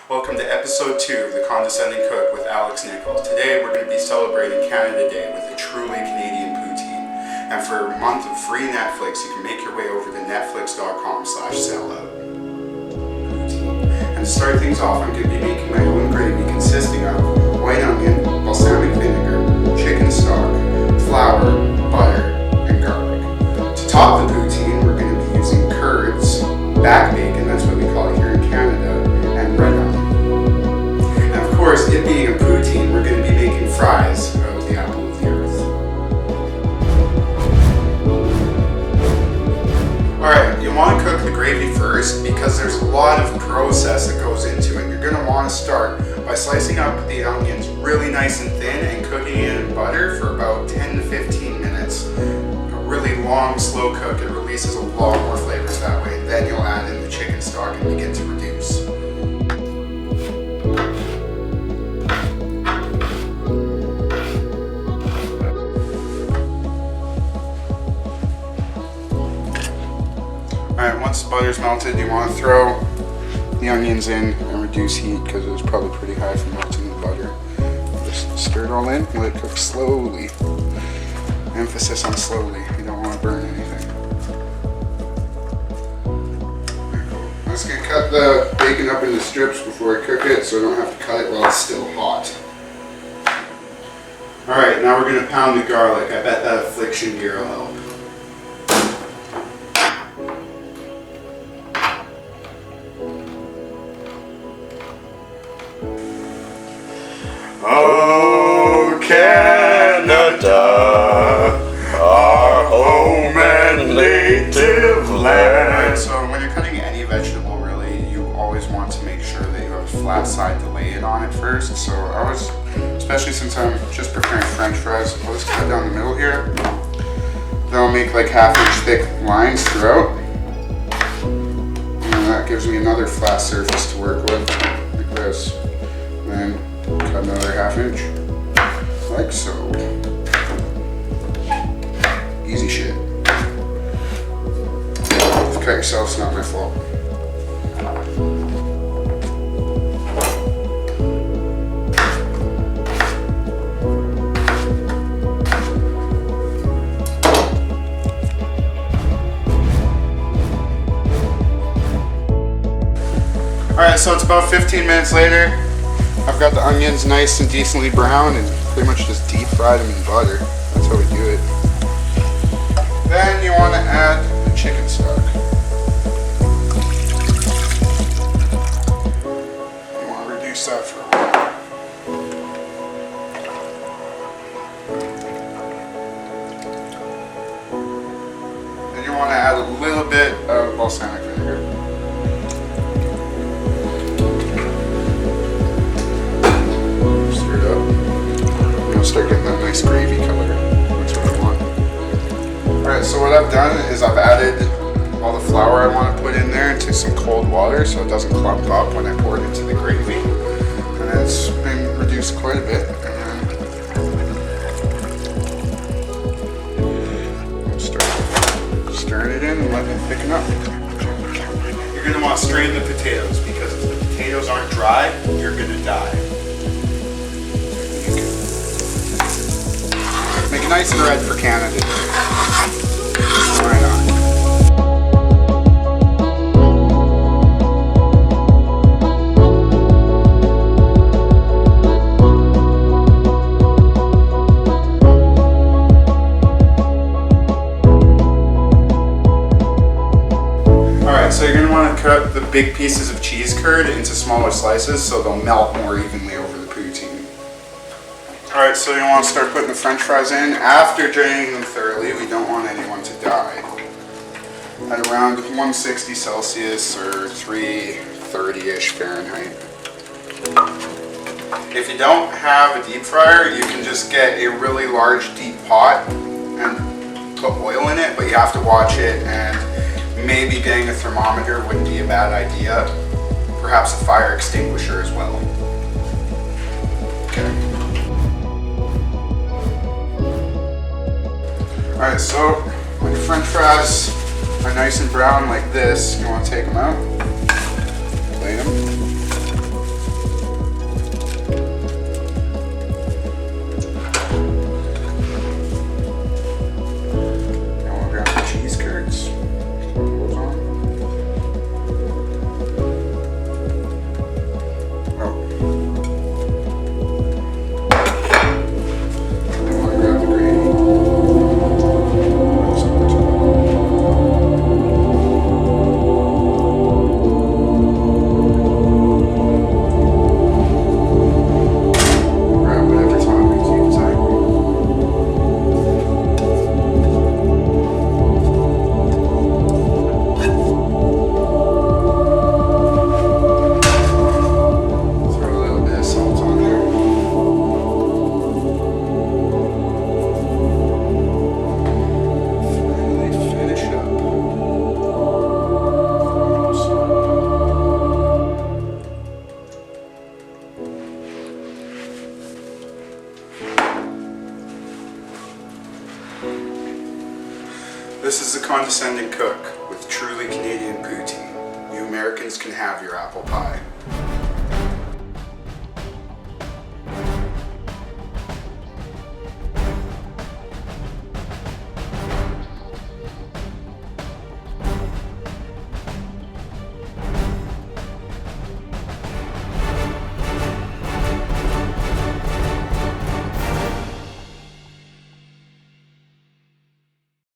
Welcome to episode 2 of the Condescending Cook with Alex Nichols. Today we're going to be celebrating Canada Day with a truly Canadian poutine. And for a month of free Netflix, you can make your way over to netflix.com/sellout. And to start things off, I'm going to be making my own gravy consisting of white onion, balsamic vinegar, chicken stock, flour, butter, and garlic. To top the poutine, we're going to be using curds, back bacon, that's what we call it here in Canada, and red onion. And of course, it being a poutine, we're going to be making fries out of the apple of the earth. Alright, you want to cook the gravy first because there's a lot of process that goes into it. You're going to want to start by slicing up the onions really nice and thin and cooking it in butter for about 10 to 15 minutes. A really long, slow cook. It releases a lot more flavors that way. Then you'll add in the chicken stock and begin to reduce. Alright, once the butter's melted, you want to throw the onions in and reduce heat because it was probably pretty high for melting the butter. Just stir it all in, let it cook slowly. Emphasis on slowly, you don't want to burn anything. I'm just going to cut the bacon up into strips before I cook it so I don't have to cut it while it's still hot. Alright, now we're going to pound the garlic. I bet that affliction beer will help. Oh, Canada, our home and native land. Alright, so when you're cutting any vegetable, really, you always want to make sure that you have a flat side to lay it on at first. So I always, especially since I'm just preparing French fries, I'll just cut down the middle here. Then I'll make like half-inch thick lines throughout. And that gives me another flat surface to work with, like this. And then cut another half-inch, like so. Easy shit. Cut yourself, it's not my fault. Alright, so it's about 15 minutes later. I've got the onions nice and decently brown and pretty much just deep fried them in butter. That's how we do it. Then you want to add the chicken stock. You want to reduce that for a while. Then you want to add a little bit of balsamic vinegar. Start getting that nice gravy color. That's what I want. Alright, so what I've done is I've added all the flour I want to put in there into some cold water so it doesn't clump up when I pour it into the gravy. And it's been reduced quite a bit. And then start stirring it in and letting it thicken up. You're going to want to strain the potatoes because if the potatoes aren't dry, you're going to die. Make a nice bread for Canada. Why not? Alright, so you're going to want to cut the big pieces of cheese curd into smaller slices so they'll melt more evenly over the poutine. Alright, so you want to start putting the French fries in. After draining them thoroughly, we don't want anyone to die. At around 160 Celsius or 330-ish Fahrenheit. If you don't have a deep fryer, you can just get a really large deep pot and put oil in it, but you have to watch it, and maybe getting a thermometer wouldn't be a bad idea. Perhaps a fire extinguisher as well. Okay. Alright, so when your French fries are nice and brown like this, you want to take them out, plate them. This is the Condescending Cook with truly Canadian poutine. You Americans can have your apple pie.